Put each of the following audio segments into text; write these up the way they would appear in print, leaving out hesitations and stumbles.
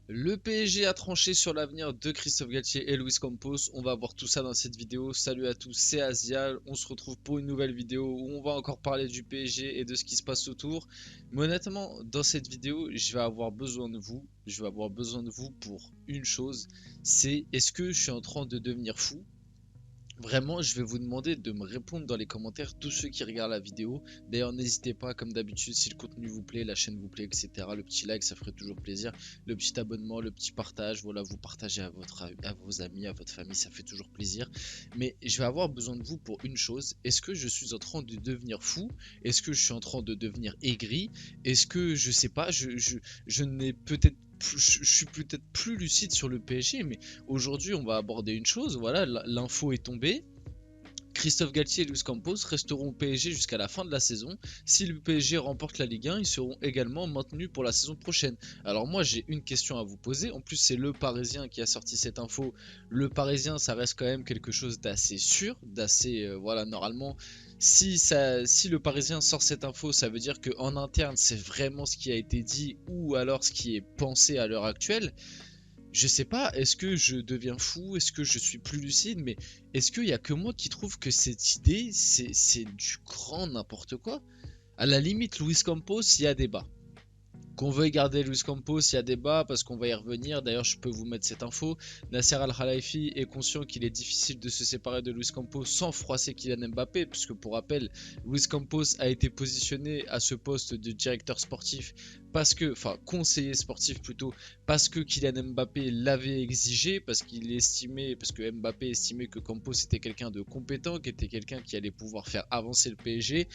Le PSG a tranché sur l'avenir de Christophe Galtier et Luis Campos. On va voir tout ça dans cette vidéo. Salut à tous, c'est Asia. On se retrouve pour une nouvelle vidéo où on va encore parler du PSG et de ce qui se passe autour. Mais honnêtement, dans cette vidéo, je vais avoir besoin de vous. Je vais avoir besoin de vous pour une chose. C'est est-ce que je suis en train de devenir fou? Vraiment, je vais vous demander de me répondre dans les commentaires, tous ceux qui regardent la vidéo. D'ailleurs, n'hésitez pas, comme d'habitude, si le contenu vous plaît, la chaîne vous plaît, etc. Le petit like, ça ferait toujours plaisir. Le petit abonnement, le petit partage, voilà, vous partagez à vos amis, à votre famille, ça fait toujours plaisir. Mais je vais avoir besoin de vous pour une chose. Est-ce que je suis en train de devenir fou? Est-ce que je suis en train de devenir aigri? Est-ce que, je sais pas, je n'ai peut-être je suis peut-être plus lucide sur le PSG, mais aujourd'hui, on va aborder une chose. Voilà, l'info est tombée. Christophe Galtier et Luis Campos resteront au PSG jusqu'à la fin de la saison. Si le PSG remporte la Ligue 1, ils seront également maintenus pour la saison prochaine. Alors moi j'ai une question à vous poser. En plus c'est le Parisien qui a sorti cette info. Le Parisien ça reste quand même quelque chose d'assez sûr, d'assez voilà normalement. Si le Parisien sort cette info, ça veut dire qu'en interne c'est vraiment ce qui a été dit ou alors ce qui est pensé à l'heure actuelle. Je sais pas, est-ce que je deviens fou? Est-ce que je suis plus lucide? Mais est-ce qu'il y a que moi qui trouve que cette idée, c'est du grand n'importe quoi? À la limite, Luis Campos, il y a débat. Qu'on veuille garder Luis Campos, il y a débat parce qu'on va y revenir. D'ailleurs, je peux vous mettre cette info. Nasser Al-Khelaifi est conscient qu'il est difficile de se séparer de Luis Campos sans froisser Kylian Mbappé, puisque pour rappel, Luis Campos a été positionné à ce poste de directeur sportif enfin conseiller sportif plutôt, parce que Kylian Mbappé l'avait exigé, parce que Mbappé estimait que Campos était quelqu'un de compétent, qui était quelqu'un qui allait pouvoir faire avancer le PSG.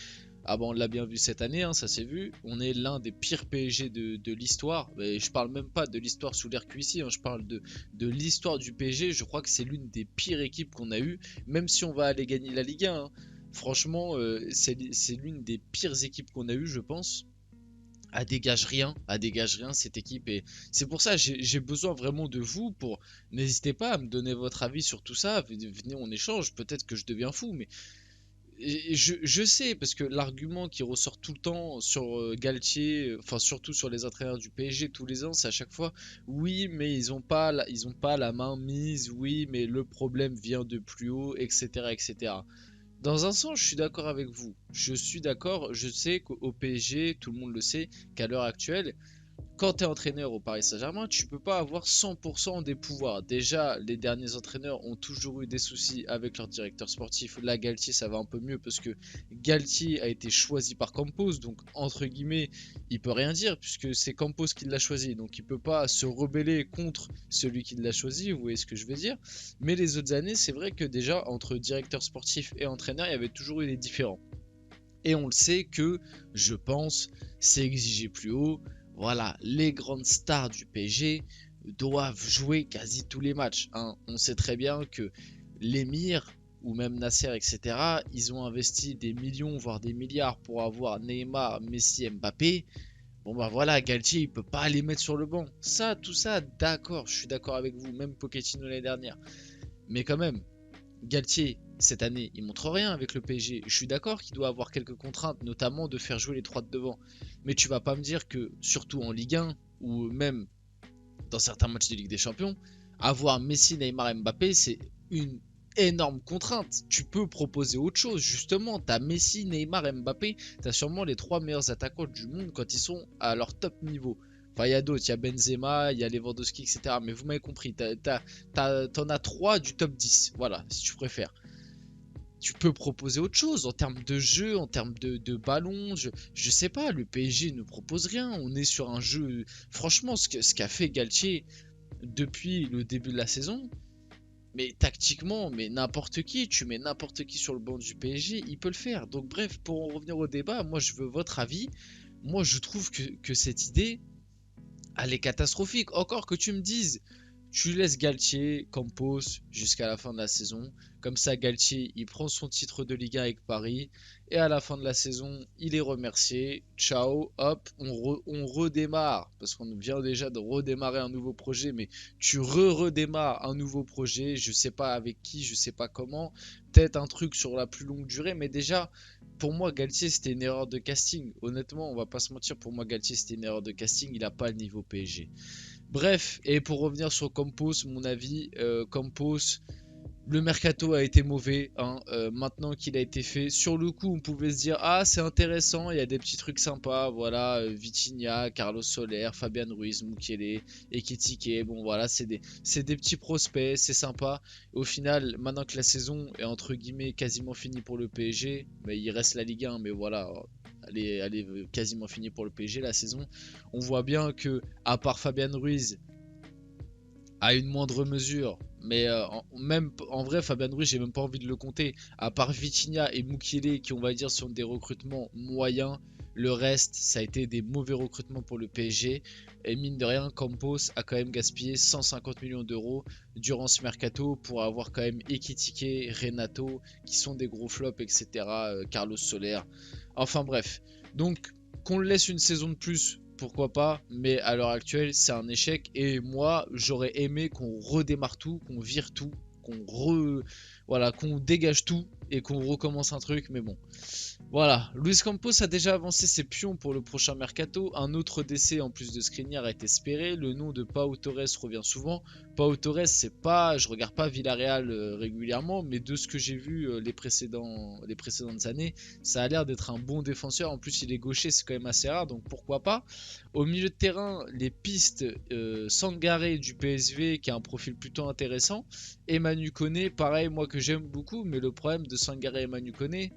Ah bah on l'a bien vu cette année, hein, ça s'est vu. On est l'un des pires PSG de l'histoire. Et je parle même pas de l'histoire sous l'ère Cuissi, hein, je parle de l'histoire du PSG. Je crois que c'est l'une des pires équipes qu'on a eues, même si on va aller gagner la Ligue 1. Hein. Franchement, c'est l'une des pires équipes qu'on a eues, je pense. Elle dégage rien cette équipe et c'est pour ça j'ai besoin vraiment de vous pour n'hésitez pas à me donner votre avis sur tout ça. Venez on échange, peut-être que je deviens fou, mais je sais, parce que l'argument qui ressort tout le temps sur Galtier, enfin surtout sur les entraîneurs du PSG tous les ans, c'est à chaque fois, oui, mais ils ont pas la main mise, oui, mais le problème vient de plus haut, etc., etc. Dans un sens, je suis d'accord avec vous. Je suis d'accord, je sais qu'au PSG, tout le monde le sait, qu'à l'heure actuelle, quand tu es entraîneur au Paris Saint-Germain, tu peux pas avoir 100% des pouvoirs. Déjà, les derniers entraîneurs ont toujours eu des soucis avec leur directeur sportif. Là, Galtier, ça va un peu mieux parce que Galtier a été choisi par Campos. Donc, entre guillemets, il peut rien dire puisque c'est Campos qui l'a choisi. Donc, il peut pas se rebeller contre celui qui l'a choisi. Vous voyez ce que je veux dire? Mais les autres années, c'est vrai que déjà, entre directeur sportif et entraîneur, il y avait toujours eu des différends. Et on le sait que, je pense, c'est exigé plus haut. Voilà, les grandes stars du PSG doivent jouer quasi tous les matchs. Hein. On sait très bien que l'émir ou même Nasser, etc., ils ont investi des millions, voire des milliards pour avoir Neymar, Messi, Mbappé. Bon bah voilà, Galtier, il peut pas les mettre sur le banc. Ça, tout ça, d'accord, je suis d'accord avec vous, même Pochettino l'année dernière. Mais quand même, Galtier, cette année, il montre rien avec le PSG. Je suis d'accord qu'il doit avoir quelques contraintes, notamment de faire jouer les trois de devant. Mais tu vas pas me dire que, surtout en Ligue 1, ou même dans certains matchs de Ligue des Champions, avoir Messi, Neymar et Mbappé, c'est une énorme contrainte. Tu peux proposer autre chose, justement. T'as Messi, Neymar et Mbappé, t'as sûrement les trois meilleurs attaquants du monde quand ils sont à leur top niveau. Enfin, il y a d'autres, il y a Benzema, il y a Lewandowski, etc. Mais vous m'avez compris, t'en as 3 du top 10, voilà, si tu préfères. Tu peux proposer autre chose en termes de jeu, en termes de ballon. Je sais pas, le PSG ne propose rien. On est sur un jeu. Franchement, ce qu'a fait Galtier depuis le début de la saison, mais tactiquement, mais n'importe qui, tu mets n'importe qui sur le banc du PSG, il peut le faire. Donc, bref, pour en revenir au débat, moi je veux votre avis. Moi je trouve que cette idée, elle est catastrophique. Encore que tu me dises, tu laisses Galtier, Campos jusqu'à la fin de la saison. Comme ça, Galtier, il prend son titre de Ligue 1 avec Paris. Et à la fin de la saison, il est remercié. Ciao, hop, on redémarre. Parce qu'on vient déjà de redémarrer un nouveau projet. Mais tu redémarres un nouveau projet. Je sais pas avec qui, je sais pas comment. Peut-être un truc sur la plus longue durée. Mais déjà, pour moi, Galtier, c'était une erreur de casting. Honnêtement, on va pas se mentir. Pour moi, Galtier, c'était une erreur de casting. Il a pas le niveau PSG. Bref, et pour revenir sur Campos, mon avis, Campos, le mercato a été mauvais, hein, maintenant qu'il a été fait. Sur le coup, on pouvait se dire, ah, c'est intéressant, il y a des petits trucs sympas, voilà, Vitinha, Carlos Soler, Fabian Ruiz, Mukiele, Ekitike, bon voilà, c'est des petits prospects, c'est sympa. Et au final, maintenant que la saison est entre guillemets quasiment finie pour le PSG, mais il reste la Ligue 1, mais voilà, elle est quasiment finie pour le PSG la saison. On voit bien que, à part Fabian Ruiz, à une moindre mesure. Mais même en vrai, Fabian Ruiz, j'ai même pas envie de le compter. À part Vitinha et Mukiele, qui on va dire sont des recrutements moyens, le reste, ça a été des mauvais recrutements pour le PSG. Et mine de rien, Campos a quand même gaspillé 150 millions d'euros durant ce mercato pour avoir quand même Ekitike, Renato, qui sont des gros flops, etc. Carlos Soler. Enfin bref. Donc, qu'on le laisse une saison de plus, pourquoi pas, mais à l'heure actuelle, c'est un échec. Et moi, j'aurais aimé qu'on redémarre tout, qu'on vire tout, voilà, qu'on dégage tout et qu'on recommence un truc. Mais bon, voilà. Luis Campos a déjà avancé ses pions pour le prochain mercato. Un autre décès en plus de Skriniar est espéré. Le nom de Pau Torres revient souvent. Pau Torres, c'est pas, je regarde pas Villarreal régulièrement, mais de ce que j'ai vu les précédentes années, ça a l'air d'être un bon défenseur. En plus, il est gaucher, c'est quand même assez rare, donc pourquoi pas. Au milieu de terrain, les pistes Sangaré du PSV, qui a un profil plutôt intéressant, et Manu Koné, pareil, moi que j'aime beaucoup, mais le problème de Sangaré et Manu Koné,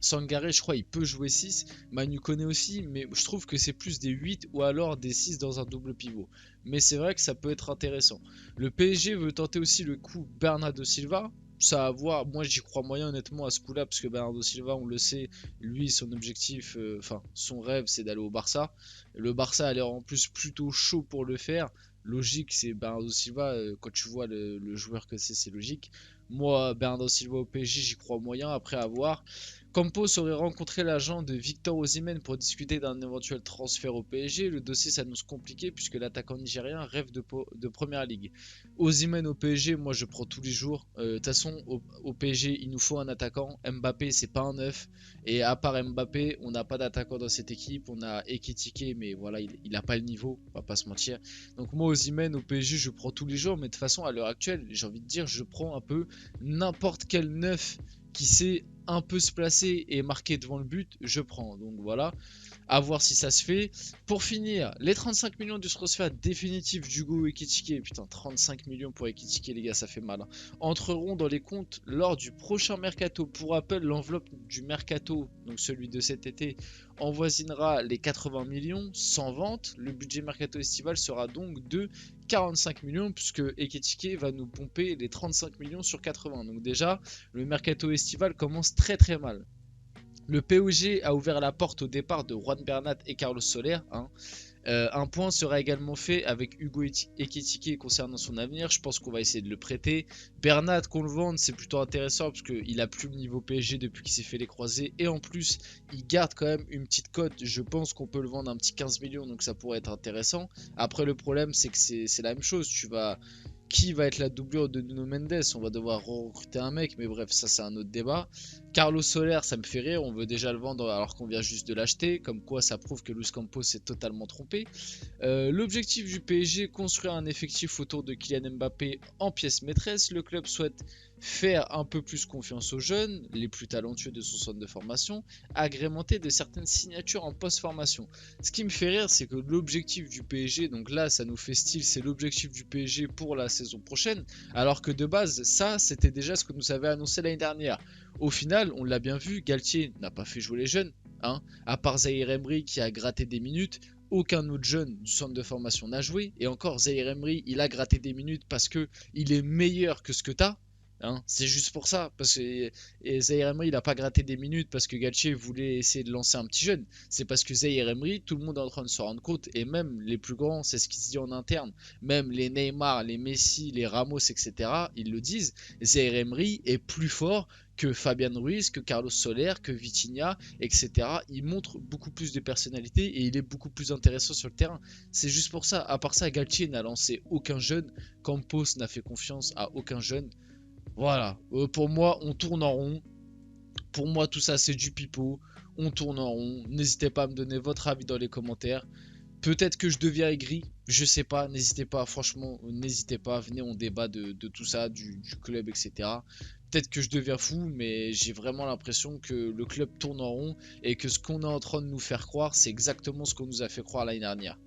Sangaré, je crois, il peut jouer 6. Manu Koné aussi, mais je trouve que c'est plus des 8 ou alors des 6 dans un double pivot. Mais c'est vrai que ça peut être intéressant. Le PSG veut tenter aussi le coup Bernardo Silva. Ça à voir, moi j'y crois moyen honnêtement à ce coup là, parce que Bernardo Silva, on le sait, lui son objectif, enfin son rêve c'est d'aller au Barça. Le Barça a l'air en plus plutôt chaud pour le faire. Logique, c'est Bernardo Silva, quand tu vois le joueur que c'est logique. Moi, Bernardo Silva au PSG, j'y crois moyen, après à voir. Campos aurait rencontré l'agent de Victor Osimhen pour discuter d'un éventuel transfert au PSG. Le dossier s'annonce compliqué puisque l'attaquant nigérien rêve de première ligue. Osimhen au PSG, moi je prends tous les jours. De toute façon, au PSG, il nous faut un attaquant. Mbappé, c'est pas un neuf. Et à part Mbappé, on n'a pas d'attaquant dans cette équipe. On a Ekitike, mais voilà, il n'a pas le niveau, on va pas se mentir. Donc moi, Osimhen au PSG, je prends tous les jours. Mais de toute façon, à l'heure actuelle, j'ai envie de dire, je prends un peu n'importe quel neuf qui sait un peu se placer et marquer devant le but, je prends. Donc voilà, à voir si ça se fait. Pour finir, les 35 millions du transfert définitif d'Hugo Ekitike, putain 35 millions pour Ekitike les gars, ça fait mal, hein, entreront dans les comptes lors du prochain mercato. Pour rappel, l'enveloppe du mercato, donc celui de cet été, avoisinera les 80 millions sans vente. Le budget mercato estival sera donc de 45 millions puisque Ekitike va nous pomper les 35 millions sur 80. Donc déjà, le mercato estival commence très très mal. Le PSG a ouvert la porte au départ de Juan Bernat et Carlos Soler, hein. Un point sera également fait avec Hugo Ekitike concernant son avenir. Je pense qu'on va essayer de le prêter. Bernat, qu'on le vende, c'est plutôt intéressant parce qu'il a plus le niveau PSG depuis qu'il s'est fait les croisés. Et en plus, il garde quand même une petite cote. Je pense qu'on peut le vendre un petit 15 millions, donc ça pourrait être intéressant. Après, le problème, c'est que c'est la même chose. Qui va être la doublure de Nuno Mendes? On va devoir recruter un mec, mais bref, ça c'est un autre débat. Carlos Soler, ça me fait rire, on veut déjà le vendre alors qu'on vient juste de l'acheter, comme quoi ça prouve que Luis Campos s'est totalement trompé. L'objectif du PSG, construire un effectif autour de Kylian Mbappé en pièce maîtresse. Le club souhaite faire un peu plus confiance aux jeunes, les plus talentueux de son centre de formation, agrémenté de certaines signatures en post-formation. Ce qui me fait rire, c'est que l'objectif du PSG, donc là ça nous fait style, c'est l'objectif du PSG pour la saison prochaine, alors que de base, ça c'était déjà ce que nous avait annoncé l'année dernière. Au final, on l'a bien vu, Galtier n'a pas fait jouer les jeunes, hein, à part Zahir Emery qui a gratté des minutes. Aucun autre jeune du centre de formation n'a joué, et encore Zahir Emery, il a gratté des minutes parce que il est meilleur que ce que t'as. Hein, c'est juste pour ça, parce que Zahir Emery il a pas gratté des minutes parce que Galtier voulait essayer de lancer un petit jeune. C'est parce que Zahir Emery, tout le monde est en train de se rendre compte, et même les plus grands, c'est ce qui se dit en interne, même les Neymar, les Messi, les Ramos, etc. Ils le disent, Zahir Emery est plus fort que Fabian Ruiz, que Carlos Soler, que Vitinha, etc. Il montre beaucoup plus de personnalité et il est beaucoup plus intéressant sur le terrain. C'est juste pour ça. À part ça, Galtier n'a lancé aucun jeune. Campos n'a fait confiance à aucun jeune. Voilà, pour moi, on tourne en rond. Pour moi, tout ça, c'est du pipeau. On tourne en rond. N'hésitez pas à me donner votre avis dans les commentaires. Peut-être que je deviens aigri, je sais pas, n'hésitez pas, franchement, n'hésitez pas, venez, on débat de tout ça, du club, etc. Peut-être que je deviens fou, mais j'ai vraiment l'impression que le club tourne en rond et que ce qu'on est en train de nous faire croire, c'est exactement ce qu'on nous a fait croire l'année dernière.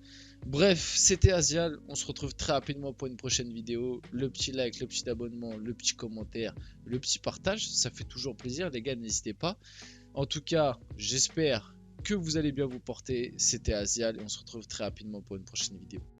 Bref, c'était Asial, on se retrouve très rapidement pour une prochaine vidéo. Le petit like, le petit abonnement, le petit commentaire, le petit partage, ça fait toujours plaisir les gars, n'hésitez pas. En tout cas, j'espère que vous allez bien vous porter. C'était Asial et on se retrouve très rapidement pour une prochaine vidéo.